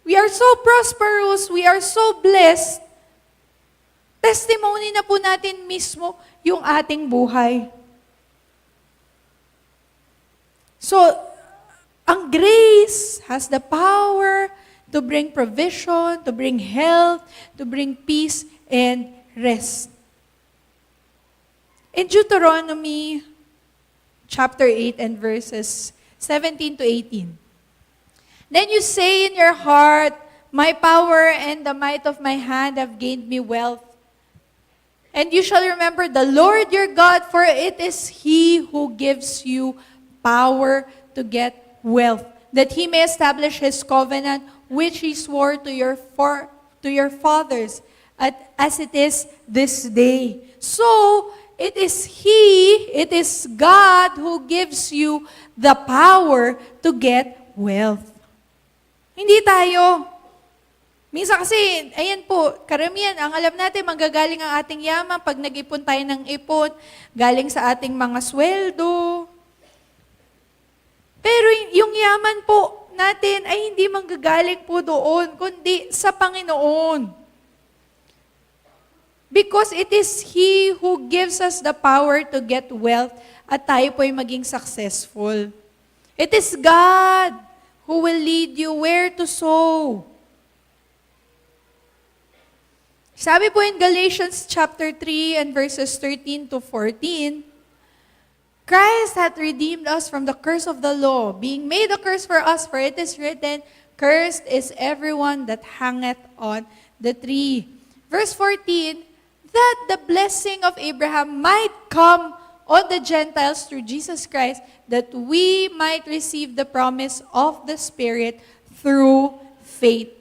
we are so prosperous, we are so blessed. Testimony na po natin mismo yung ating buhay. So, ang grace has the power to bring provision, to bring health, to bring peace and rest. In Deuteronomy chapter 8 and verses 17 to 18, then you say in your heart, my power and the might of my hand have gained me wealth. And you shall remember the Lord your God, for it is He who gives you power to get wealth, that He may establish His covenant, which He swore to your fathers, as it is this day. So, it is God who gives you the power to get wealth. Hindi tayo. Minsan kasi, ayan po, karamihan, ang alam natin, manggagaling ang ating yaman pag nag-ipon tayo ng ipon, galing sa ating mga sweldo. Pero yung yaman po natin ay hindi manggagaling po doon, kundi sa Panginoon. Because it is He who gives us the power to get wealth at tayo po ay maging successful. It is God who will lead you where to sow. Sabi po in Galatians chapter 3 and verses 13 to 14, Christ hath redeemed us from the curse of the law, being made a curse for us, for it is written, Cursed is everyone that hangeth on the tree. Verse 14, that the blessing of Abraham might come on the Gentiles through Jesus Christ, that we might receive the promise of the Spirit through faith.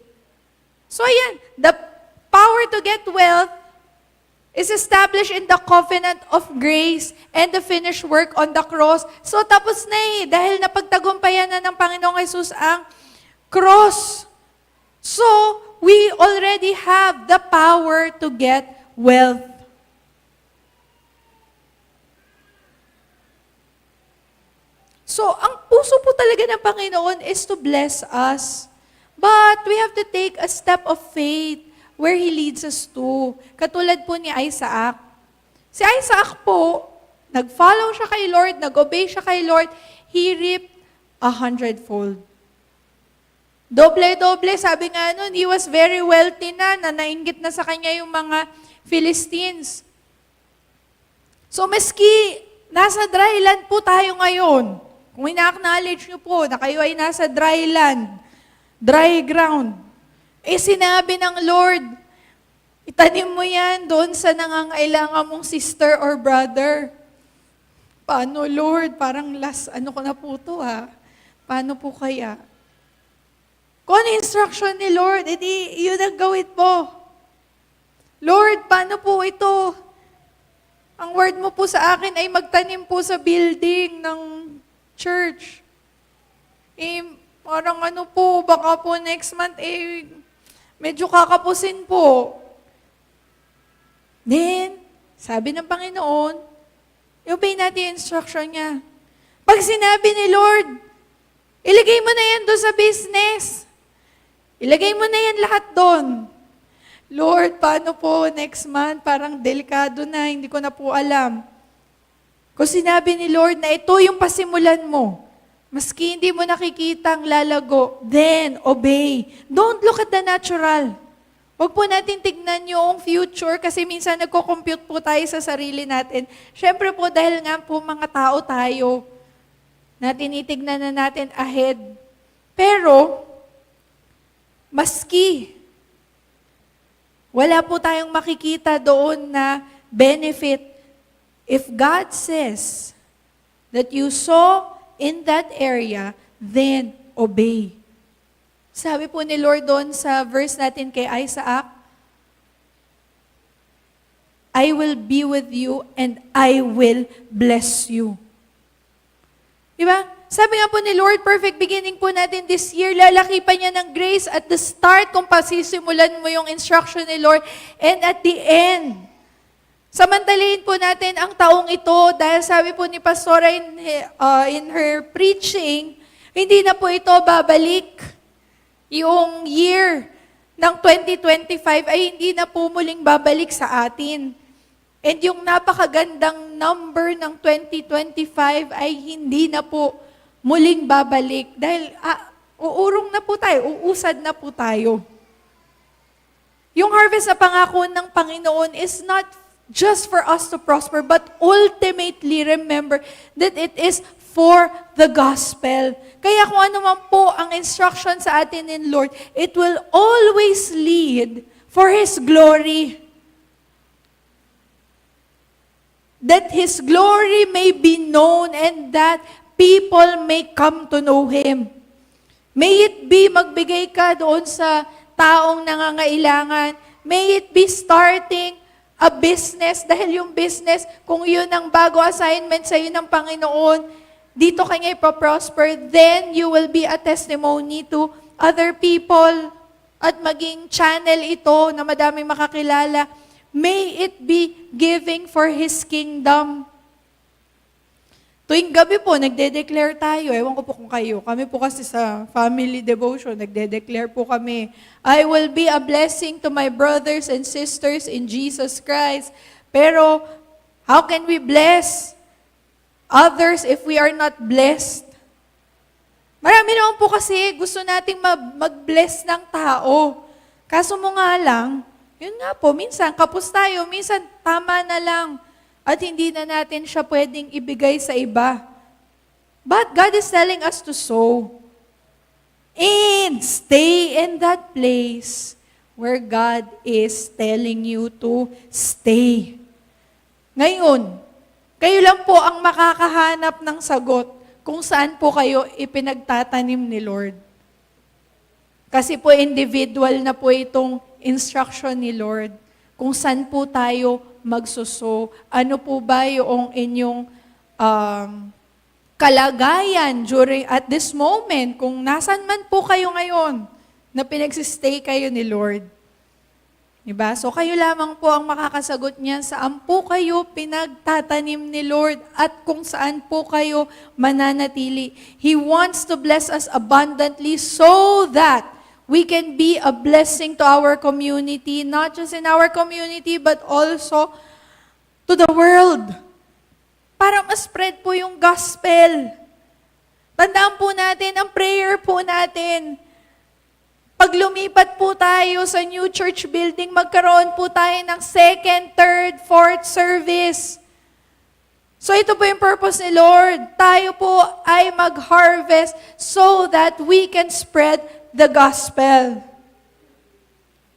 So ayan, the power to get wealth is established in the covenant of grace and the finished work on the cross. So tapos na dahil napagtagumpayan na ng Panginoong Jesus ang cross. So, we already have the power to get wealth. So, ang puso po talaga ng Panginoon is to bless us. But we have to take a step of faith where He leads us to. Katulad po ni Isaac. Si Isaac po, nag-follow siya kay Lord, nag-obey siya kay Lord, he reaped 100-fold. Doble-doble, sabi nga nun, he was very wealthy na nainggit na sa kanya yung mga Philistines. So, maski nasa dry land po tayo ngayon, kung ina-acknowledge nyo po na kayo ay nasa dry land, dry ground, sinabi ng Lord, itanim mo yan doon sa nangangailangan mong sister or brother. Paano, Lord? Parang ano ko na po to Paano po kaya? Kung ano instruction ni Lord, edi yun ang gawin mo. Lord, paano po ito? Ang word mo po sa akin ay magtanim po sa building ng church. Parang ano po, baka po next month, medyo kakapusin po. Then, sabi ng Panginoon, obey natin yung instruction niya. Pag sinabi ni Lord, ilagay mo na yan doon sa business. Ilagay mo na yan lahat doon. Lord, paano po next month? Parang delikado na, hindi ko na po alam. Kung sinabi ni Lord na ito yung pasimulan mo, maski hindi mo nakikita ang lalago, then obey. Don't look at the natural. Huwag po natin tignan yung future kasi minsan nagko-compute po tayo sa sarili natin. Siyempre po dahil nga po mga tao tayo, na tinitignan na natin ahead. Pero, maski wala po tayong makikita doon na benefit, if God says that you sow in that area, then obey. Sabi po ni Lord doon sa verse natin kay Isaac, I will be with you and I will bless you. Diba? Sabi nga po ni Lord, perfect beginning po natin this year, lalaki pa niya ng grace at the start kung pasisimulan mo yung instruction ni Lord, and at the end, samantalahin po natin ang taong ito dahil sabi po ni Pastora in her preaching, hindi na po ito babalik. Yung year ng 2025 ay hindi na po muling babalik sa atin. And yung napakagandang number ng 2025 ay hindi na po muling babalik dahil uurong na po tayo, uusad na po tayo. Yung harvest na pangako ng Panginoon is not just for us to prosper, but ultimately remember that it is for the gospel. Kaya kung ano man po ang instruction sa atin in Lord, it will always lead for His glory. That His glory may be known and that people may come to know Him. May it be magbigay ka doon sa taong nangangailangan. May it be starting a business dahil yung business, kung yun ang bago assignment sa iyo ng Panginoon, dito ka niya ipaprosper, then you will be a testimony to other people at maging channel ito na madaming makakilala. May it be giving for His kingdom. Tuwing gabi po, nagde-declare tayo. Ewan ko po kung kayo. Kami po kasi sa family devotion, nagde-declare po kami, I will be a blessing to my brothers and sisters in Jesus Christ. Pero, how can we bless others if we are not blessed? Marami naman po kasi gusto nating mag-bless ng tao. Kaso mo nga lang, yun nga po, minsan kapos tayo, minsan tama na lang. At hindi na natin siya pwedeng ibigay sa iba. But God is telling us to sow. And stay in that place where God is telling you to stay. Ngayon, kayo lang po ang makakahanap ng sagot kung saan po kayo ipinagtatanim ni Lord. Kasi po individual na po itong instruction ni Lord kung saan po tayo magsuso. Ano po ba yung inyong kalagayan at this moment, kung nasan man po kayo ngayon, na pinagsistay kayo ni Lord. Diba? So kayo lamang po ang makakasagot niyan, saan po kayo pinagtatanim ni Lord at kung saan po kayo mananatili. He wants to bless us abundantly so that we can be a blessing to our community, not just in our community, but also to the world. Para ma-spread po yung gospel. Tandaan po natin, ang prayer po natin, pag lumipat po tayo sa new church building, magkaroon po tayo ng 2nd, 3rd, 4th service. So ito po yung purpose ni Lord. Tayo po ay mag-harvest so that we can spread the gospel.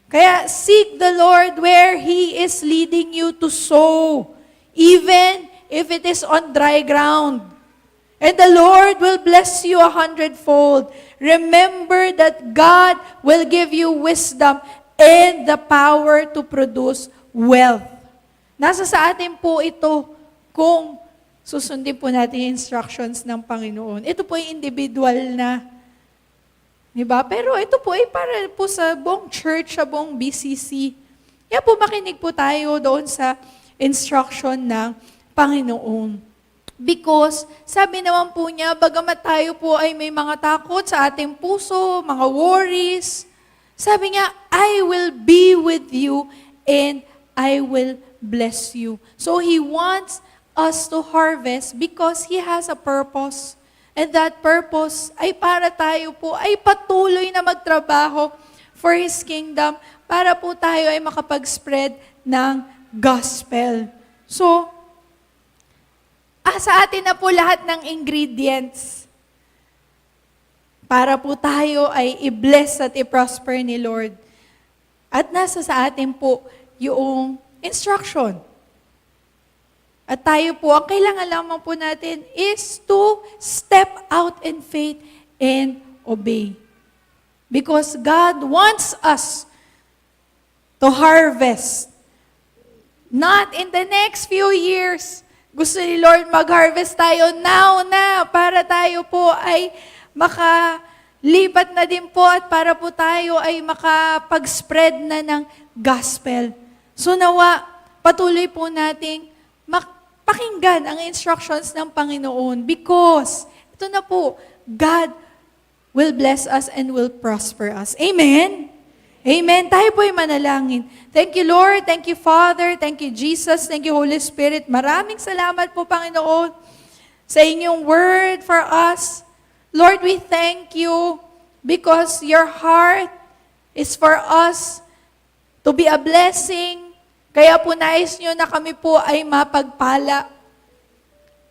Kaya seek the Lord where He is leading you to sow, even if it is on dry ground. And the Lord will bless you 100-fold. Remember that God will give you wisdom and the power to produce wealth. Nasa sa atin po ito kung susundin po natin yung instructions ng Panginoon. Ito po yung individual na, diba? Pero ito po ay para po sa buong church, sa buong BCC. Kaya po makinig po tayo doon sa instruction ng Panginoon. Because, sabi naman po niya, bagamat tayo po ay may mga takot sa ating puso, mga worries, sabi niya, I will be with you and I will bless you. So, He wants us to harvest because He has a purpose. And that purpose ay para tayo po ay patuloy na magtrabaho for His kingdom para po tayo ay makapag-spread ng gospel. So, sa atin na po lahat ng ingredients para po tayo ay i-bless at i-prosper ni Lord. At nasa sa atin po yung instruction. At tayo po, ang kailangan lamang po natin is to step out in faith and obey. Because God wants us to harvest. Not in the next few years. Gusto ni Lord mag-harvest tayo now na para tayo po ay makalipat na din po at para po tayo ay makapag-spread na ng gospel. So nawa, patuloy po nating pakinggan ang instructions ng Panginoon because ito na po, God will bless us and will prosper us. Amen? Amen. Tayo po ay manalangin. Thank you, Lord. Thank you, Father. Thank you, Jesus. Thank you, Holy Spirit. Maraming salamat po, Panginoon, sa inyong word for us. Lord, we thank you because your heart is for us to be a blessing. Kaya po nais nyo na kami po ay mapagpala.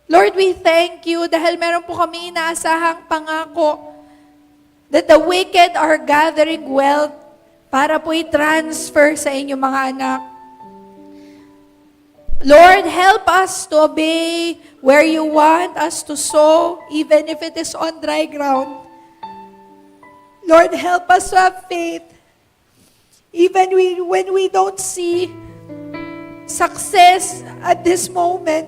Lord, we thank you dahil meron po kami inaasahang pangako that the wicked are gathering wealth para po i-transfer sa inyong mga anak. Lord, help us to obey where you want us to sow, even if it is on dry ground. Lord, help us to have faith, even when we don't see success at this moment.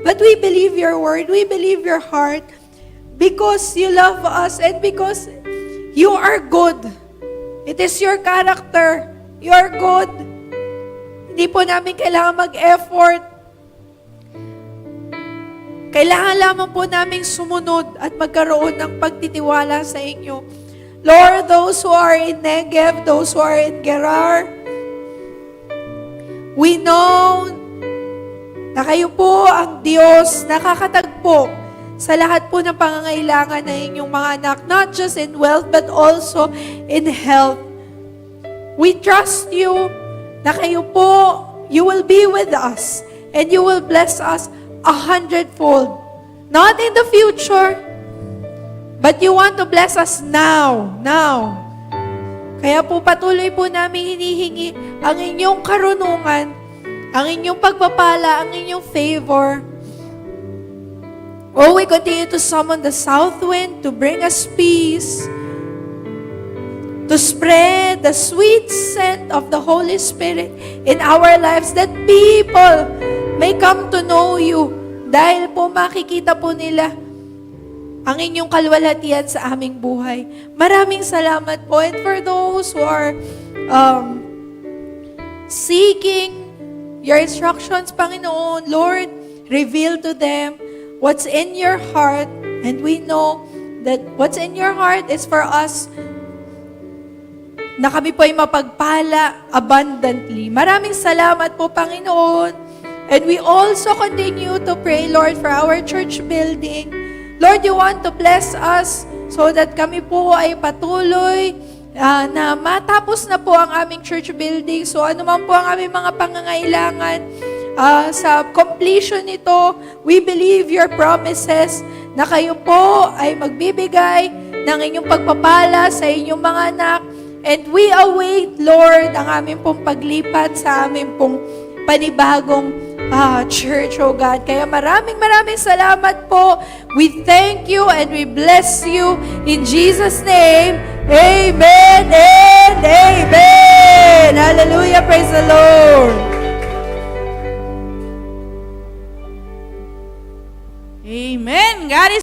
But we believe your word, we believe your heart, because you love us and because you are good. It is your character. You are good. Hindi po namin kailangan mag-effort. Kailangan lamang po namin sumunod at magkaroon ng pagtitiwala sa inyo. Lord, those who are in Negev, those who are in Gerar, we know na kayo po ang Diyos nakakatagpo sa lahat po ng pangangailangan ng inyong mga anak, not just in wealth, but also in health. We trust you na kayo po, you will be with us, and you will bless us 100-fold. Not in the future, but you want to bless us now. Kaya po patuloy po namin hinihingi ang inyong karunungan, ang inyong pagpapala, ang inyong favor. Oh, we continue to summon the south wind to bring us peace, to to spread the sweet scent of the Holy Spirit in our lives, that people may come to know you dahil po makikita po nila ang inyong kalwalhatian sa aming buhay. Maraming salamat po. And for those who are seeking your instructions, Panginoon, Lord, reveal to them what's in your heart. And we know that what's in your heart is for us na kami po ay mapagpala abundantly. Maraming salamat po, Panginoon. And we also continue to pray, Lord, for our church building. Lord, you want to bless us so that kami po ay patuloy na matapos na po ang aming church building. So ano man po ang aming mga pangangailangan sa completion nito, we believe your promises na kayo po ay magbibigay ng inyong pagpapala sa inyong mga anak. And we await, Lord, ang aming pong paglipat sa aming pong panibagong church, oh God. Kaya maraming salamat po. We thank you and we bless you in Jesus' name. Amen and amen. Hallelujah. Praise the Lord. Amen. God is